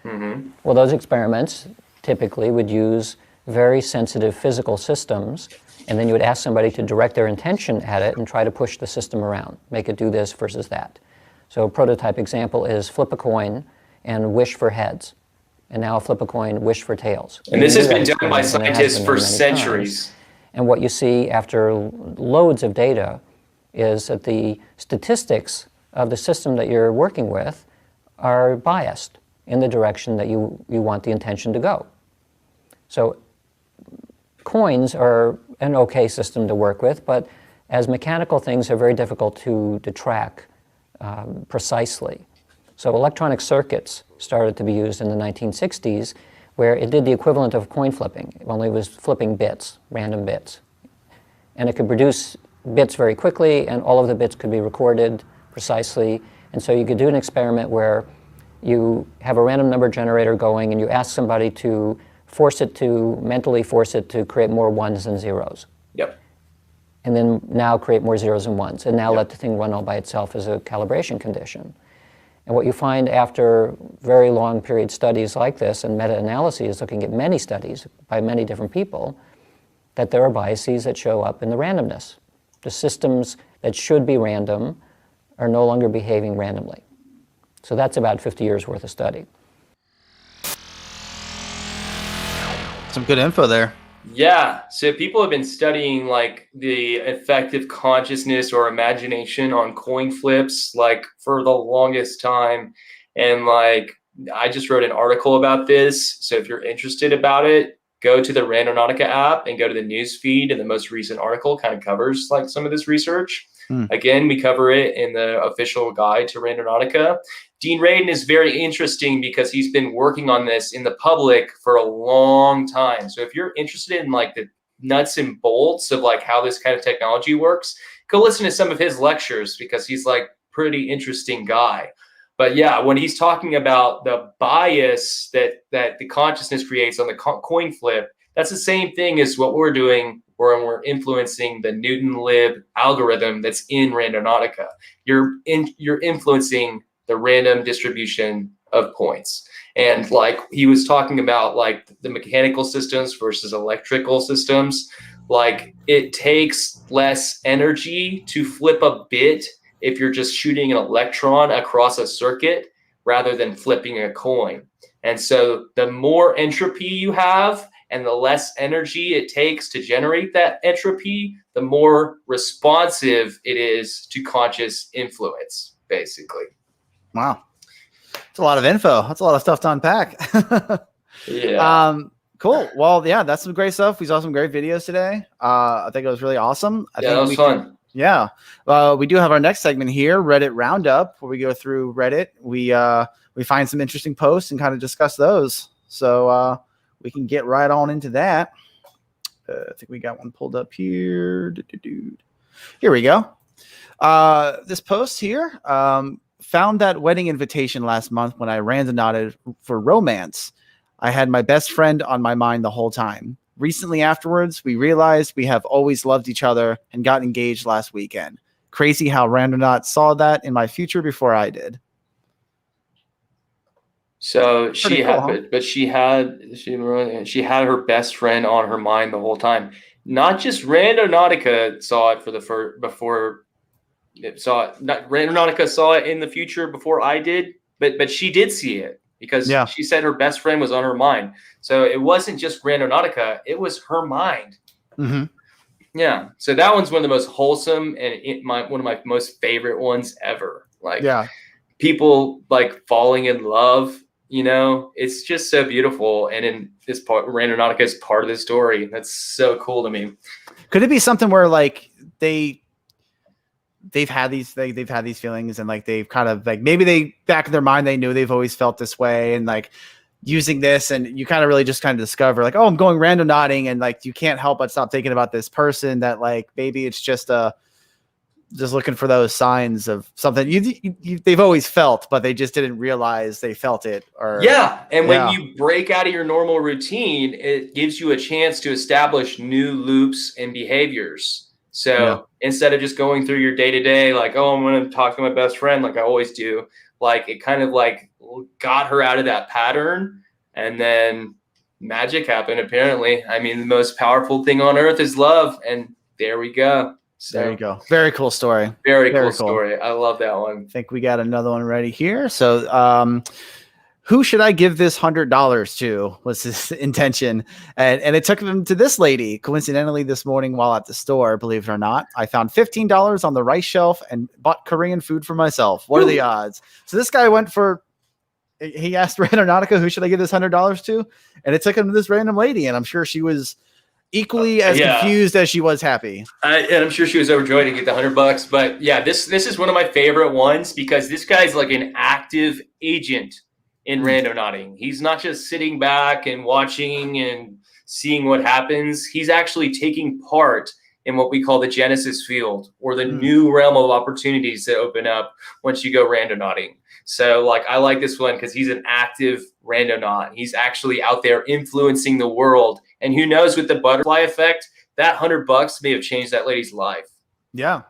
Mm-hmm. Well, those experiments typically would use very sensitive physical systems, and then you would ask somebody to direct their intention at it and try to push the system around, make it do this versus that. So a prototype example is flip a coin and wish for heads. And now flip a coin, wish for tails. And this has been done by scientists for centuries. And what you see after loads of data is that the statistics of the system that you're working with are biased in the direction that you want the intention to go. So coins are an okay system to work with, but as mechanical things are very difficult to track precisely. So electronic circuits started to be used in the 1960s, where it did the equivalent of coin flipping, only it was flipping bits, random bits. And it could produce bits very quickly, and all of the bits could be recorded precisely. And so you could do an experiment where you have a random number generator going, and you ask somebody to mentally force it to create more ones than zeros. Yep. And then now create more zeros and ones, and now let the thing run all by itself as a calibration condition. And what you find after very long period studies like this and meta-analyses looking at many studies by many different people, that there are biases that show up in the randomness. The systems that should be random are no longer behaving randomly. So that's about 50 years worth of study. Some good info there. Yeah, so people have been studying like the effective consciousness or imagination on coin flips like for the longest time. And like I just wrote an article about this. So if you're interested about it, go to the Randonautica app and go to the news feed, and the most recent article kind of covers like some of this research. Again, we cover it in the official guide to Randonautica. Dean Radin is very interesting because he's been working on this in the public for a long time. So if you're interested in like the nuts and bolts of like how this kind of technology works, go listen to some of his lectures because he's like pretty interesting guy. But yeah, when he's talking about the bias that the consciousness creates on the coin flip, that's the same thing as what we're doing when we're influencing the Newton-Lib algorithm that's in Randonautica. You're influencing the random distribution of points. And like he was talking about like the mechanical systems versus electrical systems, like it takes less energy to flip a bit if you're just shooting an electron across a circuit rather than flipping a coin. And so the more entropy you have and the less energy it takes to generate that entropy, the more responsive it is to conscious influence, basically. Wow. That's a lot of info. That's a lot of stuff to unpack. Yeah. Cool. Well, yeah, that's some great stuff. We saw some great videos today. I think it was really awesome. I think that was fun. Yeah. We do have our next segment here, Reddit Roundup, where we go through Reddit. We find some interesting posts and kind of discuss those. So we can get right on into that. I think we got one pulled up here. Here we go. This post here, found that wedding invitation last month when I randonauted for romance. I had my best friend on my mind the whole time. Recently afterwards, we realized we have always loved each other and got engaged last weekend. Crazy how Randonaut saw that in my future before I did. So she cool, had, but she had her best friend on her mind the whole time. Not just Randonautica saw it for the first before it saw it. Not Randonautica saw it in the future before I did, but she did see it because she said her best friend was on her mind. So it wasn't just Randonautica; it was her mind. Mm-hmm. Yeah. So that one's one of the most wholesome and one of my most favorite ones ever. Like, people like falling in love. You know, it's just so beautiful. And in this part, Randonautica is part of the story. That's so cool to me. Could it be something where like they've had these feelings and like they've kind of like maybe they back in their mind they knew they've always felt this way and like using this and you kind of really just kind of discover like, oh, I'm going randonauting and like you can't help but stop thinking about this person that like maybe it's just looking for those signs of something they've always felt, but they just didn't realize they felt it. Or when you break out of your normal routine, it gives you a chance to establish new loops and behaviors. So instead of just going through your day to day, like, oh, I'm going to talk to my best friend, like I always do, like it kind of like got her out of that pattern, and then magic happened. Apparently, I mean, the most powerful thing on earth is love, and there we go. So, there you go. Very cool story. Very cool story. I love that one. I think we got another one ready here. So who should I give this $100 to? Was his intention. And it took him to this lady. Coincidentally, this morning while at the store, believe it or not, I found $15 on the rice shelf and bought Korean food for myself. What are the odds? So this guy went for, he asked Randonautica, who should I give this $100 to? And it took him to this random lady. And I'm sure she was equally as confused as she was happy. And I'm sure she was overjoyed to get the $100. But yeah, this is one of my favorite ones because this guy's like an active agent in randonauting. He's not just sitting back and watching and seeing what happens. He's actually taking part in what we call the Genesis field, or the new realm of opportunities that open up once you go randonauting. So like, I like this one because he's an active randonaut. He's actually out there influencing the world. And who knows, with the butterfly effect, that $100 may have changed that lady's life. Yeah.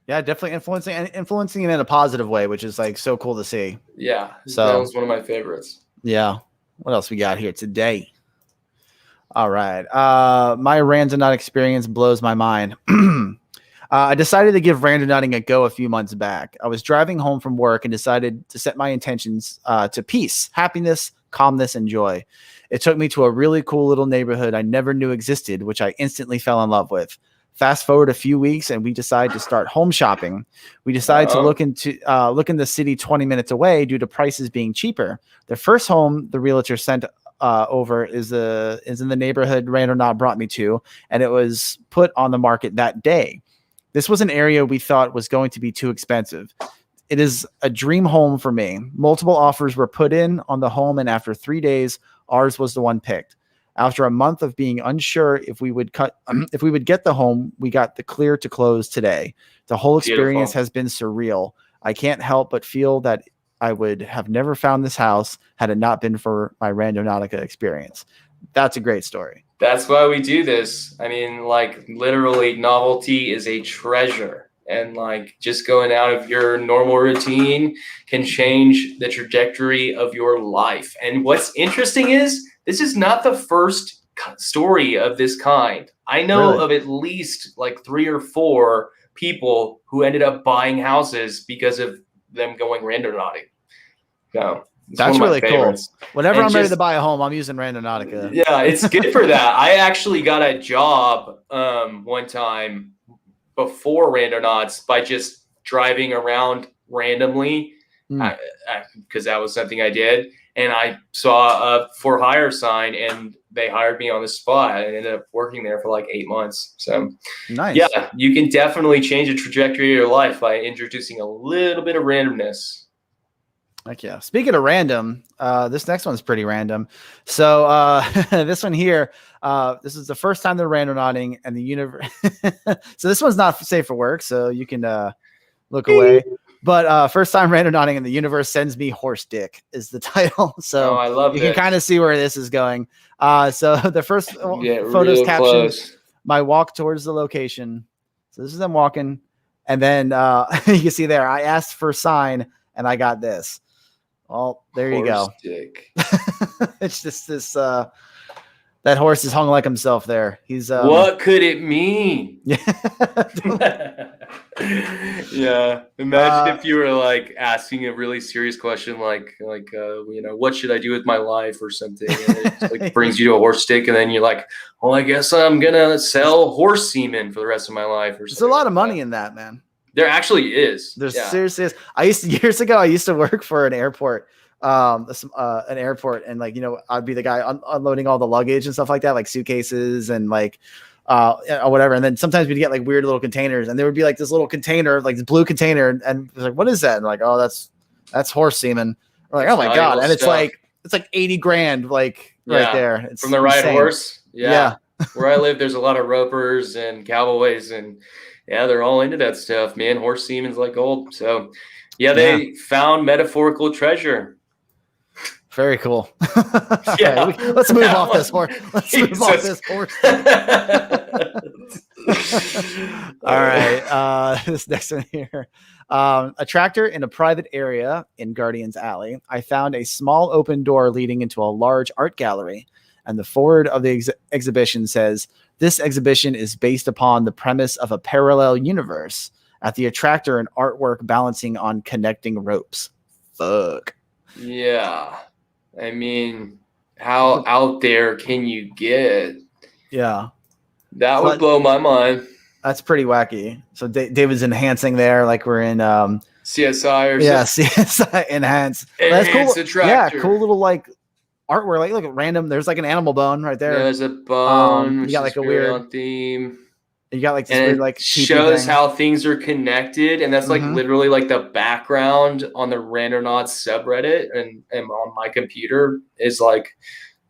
Yeah, definitely influencing it in a positive way, which is like so cool to see. Yeah. So that was one of my favorites. Yeah. What else we got here today? All right. My Randonaut experience blows my mind. I decided to give randonauting a go a few months back. I was driving home from work and decided to set my intentions to peace, happiness, calmness, and joy. It took me to a really cool little neighborhood I never knew existed, which I instantly fell in love with. Fast forward a few weeks and we decide to start home shopping. We decide to look in the city 20 minutes away due to prices being cheaper. The first home the realtor sent over is in the neighborhood Randonaut brought me to, and it was put on the market that day. This was an area we thought was going to be too expensive. It is a dream home for me. Multiple offers were put in on the home, and after 3 days, ours was the one picked. After a month of being unsure if we would get the home, we got the clear to close today. The whole experience has been surreal. I can't help but feel that I would have never found this house had it not been for my Randonautica experience. That's a great story. That's why we do this. I mean, like, literally, novelty is a treasure. And like, just going out of your normal routine can change the trajectory of your life. And what's interesting is, this is not the first story of this kind. I know of at least like 3 or 4 people who ended up buying houses because of them going randonauting. So that's really cool. Whenever I'm ready to buy a home, I'm using Randonautica. Yeah, it's good for that. I actually got a job one time before Randonauts by just driving around randomly because that was something I did. And I saw a for hire sign and they hired me on the spot. I ended up working there for like 8 months. So nice. Yeah, you can definitely change the trajectory of your life by introducing a little bit of randomness. Heck yeah. Speaking of random, this next one's pretty random. So this one here, this is the first time they're randonauting and the universe. So this one's not safe for work, so you can look away. But first time randonauting and the universe sends me horse dick is the title. So I love you can kind of see where this is going. So the first photos captioned my walk towards the location. So this is them walking. And then you can see there, I asked for a sign and I got this. Well, there you go. Dick. It's just this that horse is hung like himself there. He's what could it mean? Yeah. Imagine if you were like asking a really serious question like you know, what should I do with my life or something? And it like brings you to a horse stick, and then you're like, well, I guess I'm gonna sell horse semen for the rest of my life or something. There's a lot of money in that, man. There actually is. Seriously is. Years ago, I used to work for an airport, and like, you know, I'd be the guy unloading all the luggage and stuff like that, like suitcases and like or whatever. And then sometimes we'd get like weird little containers, and there would be like this little container, like this blue container, and it was like, what is that? And like, oh, that's horse semen. We're like, oh my god! And it's like $80,000, like right there. It's from the right insane. Horse. Yeah. Where I live, there's a lot of ropers and cowboys, and yeah, they're all into that stuff, man. Horse semen's like gold. So yeah, they found metaphorical treasure. Very cool. Yeah. Right, let's move off this horse. Let's move off this horse. All right. This next one here. A tractor in a private area in Guardian's Alley. I found a small open door leading into a large art gallery. And the forward of the exhibition says, this exhibition is based upon the premise of a parallel universe. At the attractor, an artwork balancing on connecting ropes. Fuck. Yeah. I mean, how out there can you get? Yeah. That would blow my mind. That's pretty wacky. So David's enhancing there, like we're in CSI or CSI enhance. That's cool. Enhance the tractor. Yeah, cool little like artwork. Like look at random. There's like an animal bone right there. Yeah, there's a bone. You got like a weird on theme. You got like this and weird it like shows how things are connected, and that's like literally like the background on the Randonauts subreddit, and on my computer is like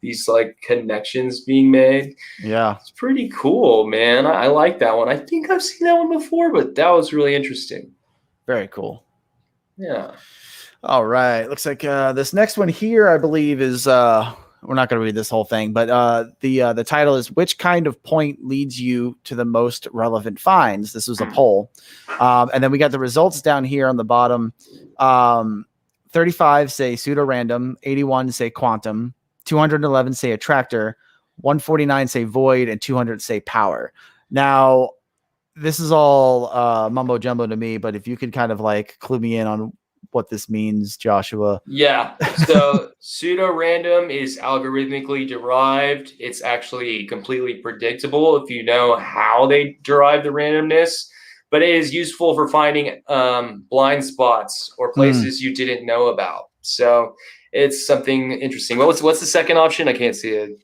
these like connections being made. Yeah, it's pretty cool, man. I like that one. I think I've seen that one before, but that was really interesting. Very cool. Yeah. All right. Looks like this next one here, I believe, is we're not going to read this whole thing, but the title is "Which kind of point leads you to the most relevant finds?" This was a poll, and then we got the results down here on the bottom. 35 say pseudo-random, 81 say quantum, 211 say attractor, 149 say void, and 200 say power. Now, this is all mumbo jumbo to me, but if you could kind of like clue me in on what this means, Joshua. Yeah. So pseudo-random is algorithmically derived. It's actually completely predictable if you know how they derive the randomness, but it is useful for finding blind spots or places you didn't know about. So it's something interesting. What's the second option? I can't see it.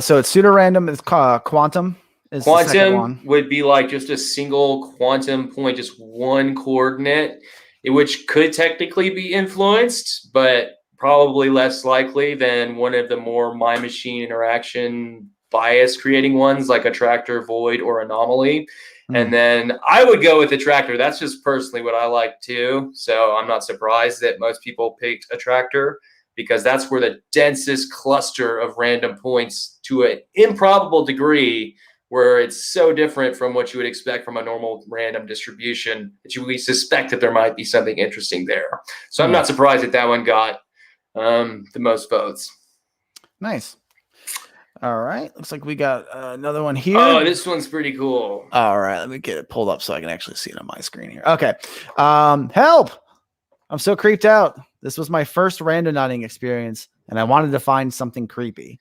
So it's pseudo-random. It's quantum. Quantum would be like just a single quantum point, just one coordinate, which could technically be influenced, but probably less likely than one of the more mind-machine interaction bias creating ones like attractor, void, or anomaly. And then I would go with attractor. That's just personally what I like too. So I'm not surprised that most people picked attractor, because that's where the densest cluster of random points to an improbable degree, where it's so different from what you would expect from a normal random distribution that we suspect that there might be something interesting there. So I'm not surprised that one got the most votes. Nice. All right. Looks like we got another one here. Oh, this one's pretty cool. All right. Let me get it pulled up so I can actually see it on my screen here. Okay. Help. I'm so creeped out. This was my first randonauting experience, and I wanted to find something creepy.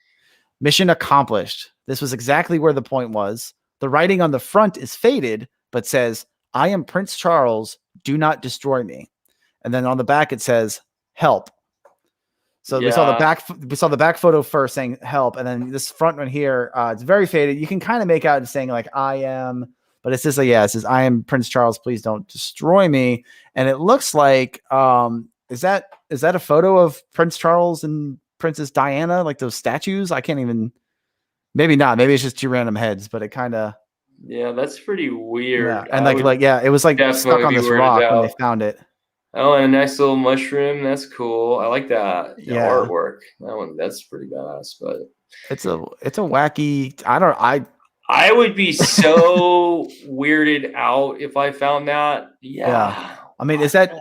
Mission accomplished. This was exactly where the point was. The writing on the front is faded, but says, "I am Prince Charles. Do not destroy me." And then on the back, it says, "Help." So we saw the back photo first saying "help," and then this front one here, it's very faded. You can kind of make out it's saying like "I am," but it's just like, it says "I am Prince Charles. Please don't destroy me." And it looks like, is that a photo of Prince Charles and Princess Diana, like those statues? I can't even. Maybe not. Maybe it's just two random heads, but it kind of. Yeah, that's pretty weird. Yeah. And it was like stuck on this rock when they found it. Oh, and a nice little mushroom. That's cool. I like that. The Yeah. artwork. That's pretty badass. But it's a wacky. I would be so weirded out if I found that. Yeah. I mean, is that?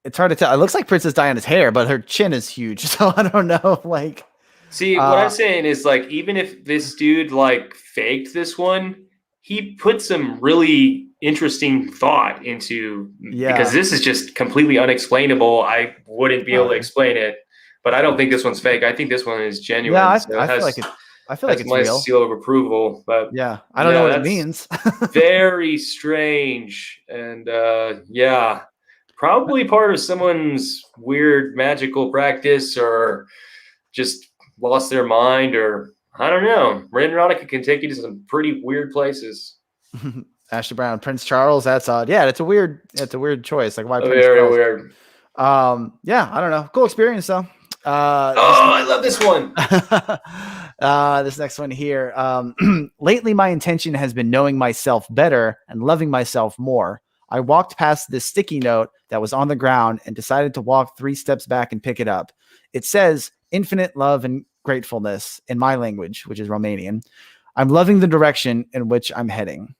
It's hard to tell. It looks like Princess Diana's hair, but her chin is huge. So I don't know. Like, see, what I'm saying is, like, even if this dude like faked this one, he put some really interesting thought into, because this is just completely unexplainable. I wouldn't be able to explain it, but I don't think this one's fake. I think this one is genuine. Yeah, so I feel like it's my real. seal of approval. But yeah, I don't know what it means. Very strange, and probably part of someone's weird magical practice, or just lost their mind, or I don't know. Randonautica can take you to some pretty weird places. Ashley Brown, Prince Charles. That's odd. Yeah, it's a weird choice. Like, why Prince Very Charles? weird. Yeah, I don't know. Cool experience though. I love this one. This next one here. Lately, my intention has been knowing myself better and loving myself more. I walked past this sticky note that was on the ground and decided to walk 3 steps back and pick it up. It says, "Infinite love and gratefulness" in my language, which is Romanian. I'm loving the direction in which I'm heading.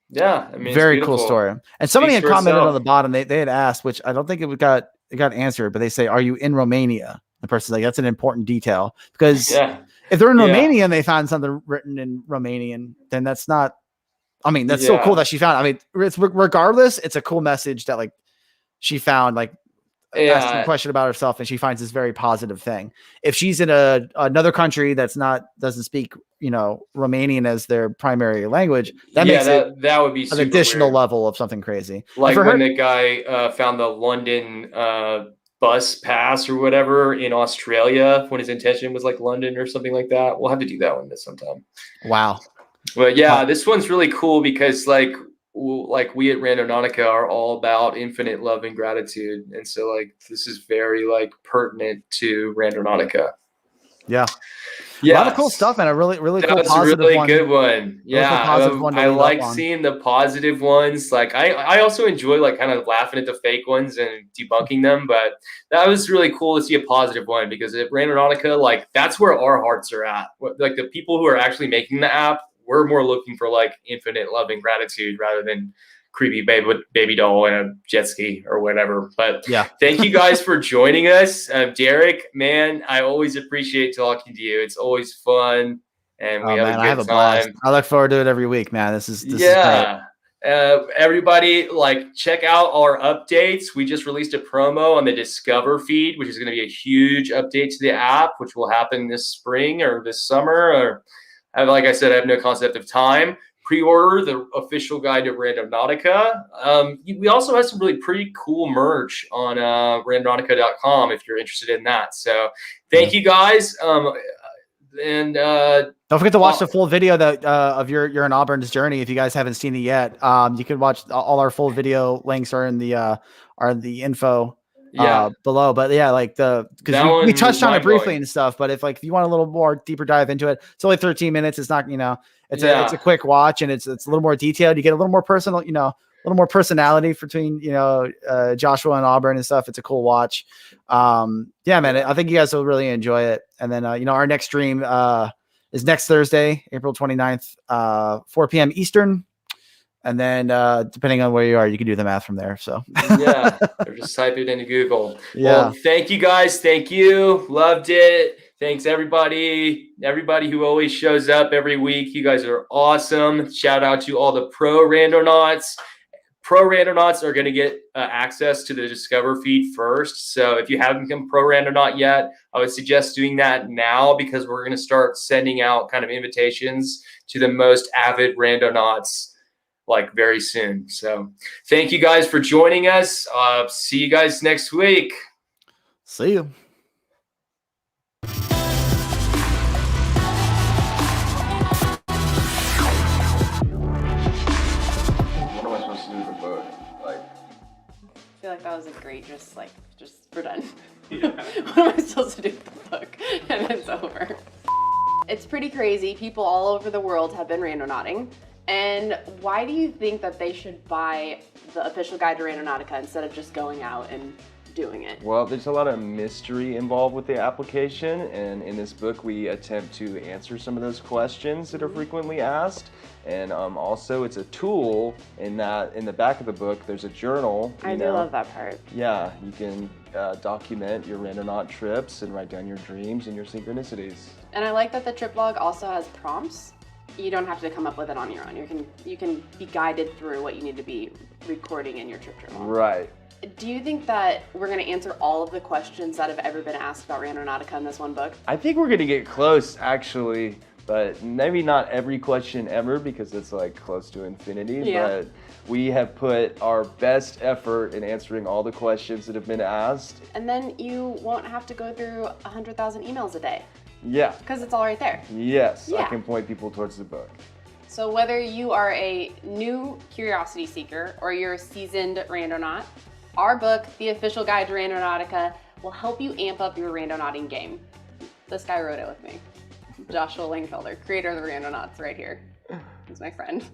Yeah, I mean, very cool story. And somebody had commented on the bottom. They had asked, which I don't think it got answered, but they say, "Are you in Romania?" The person's like, "That's an important detail," because if they're in Romania and they found something written in Romanian, then that's not. I mean, that's so cool that she found. I mean, regardless, it's a cool message that like she found like asking a question about herself, and she finds this very positive thing. If she's in another country that's doesn't speak, Romanian as their primary language, that makes that would be an additional weird. level of something crazy. Like when the guy found the London bus pass or whatever in Australia, when his intention was like London or something like that. We'll have to do that one sometime. Wow. But yeah, this one's really cool because like we at Randonautica are all about infinite love and gratitude, and so like this is very like pertinent to Randonautica. Yeah. Yeah, a lot of cool stuff, man. A really cool that's positive a really one. good one. Yeah, I like seeing the positive ones. Like I also enjoy like kind of laughing at the fake ones and debunking them, but that was really cool to see a positive one because at Randonautica, like that's where our hearts are at. Like the people who are actually making the app, we're more looking for like infinite love and gratitude rather than creepy baby doll and a jet ski or whatever. But yeah, thank you guys for joining us. Derek, man, I always appreciate talking to you. It's always fun, and we have a good time. Blast. I look forward to it every week, man. This is great. Everybody, like, check out our updates. We just released a promo on the Discover feed, which is going to be a huge update to the app, which will happen this spring or this summer. Or, like I said, I have no concept of time. Pre-order the official guide to Randonautica. We also have some really pretty cool merch on Randonautica.com if you're interested in that. So thank you guys. And don't forget to watch the full video that of your in Auburn's journey. If you guys haven't seen it yet, you can watch all our full video links are in the info below. But yeah, like because we touched on it briefly and stuff. But if you want a little more deeper dive into it, it's only 13 minutes. It's not it's a quick watch, and it's a little more detailed. You get a little more personal, a little more personality between Joshua and Auburn and stuff. It's a cool watch. Yeah, man, I think you guys will really enjoy it. And then our next stream is next Thursday, April 29th, 4 p.m. Eastern. And then depending on where you are, you can do the math from there. So yeah, or just type it into Google. Yeah. Well, thank you guys. Thank you. Loved it. Thanks everybody who always shows up every week. You guys are awesome. Shout out to all the pro Randonauts. Pro Randonauts are going to get access to the Discover feed first. So if you haven't become Pro Randonaut yet, I would suggest doing that now because we're going to start sending out kind of invitations to the most avid Randonauts like very soon. So thank you guys for joining us. See you guys next week. See you. I feel like that was a great, just we're done. Yeah. What am I supposed to do with the book? And it's over. It's pretty crazy. People all over the world have been randonauting. And why do you think that they should buy the official guide to Randonautica instead of just going out and doing it? Well, there's a lot of mystery involved with the application, and in this book we attempt to answer some of those questions that are frequently asked. And also it's a tool in that in the back of the book there's a journal. I do love that part. Yeah, you can document your Randonaut trips and write down your dreams and your synchronicities. And I like that the trip log also has prompts. You don't have to come up with it on your own. You can be guided through what you need to be recording in your trip journal. Right. Do you think that we're going to answer all of the questions that have ever been asked about Randonautica in this one book? I think we're going to get close, actually, but maybe not every question ever because it's like close to infinity. Yeah. But we have put our best effort in answering all the questions that have been asked. And then you won't have to go through 100,000 emails a day. Yeah. Because it's all right there. Yes, Yeah. I can point people towards the book. So whether you are a new curiosity seeker or you're a seasoned Randonaut, our book, The Official Guide to Randonautica, will help you amp up your randonauting game. This guy wrote it with me. Joshua Lengfelder, creator of the Randonauts, right here. He's my friend.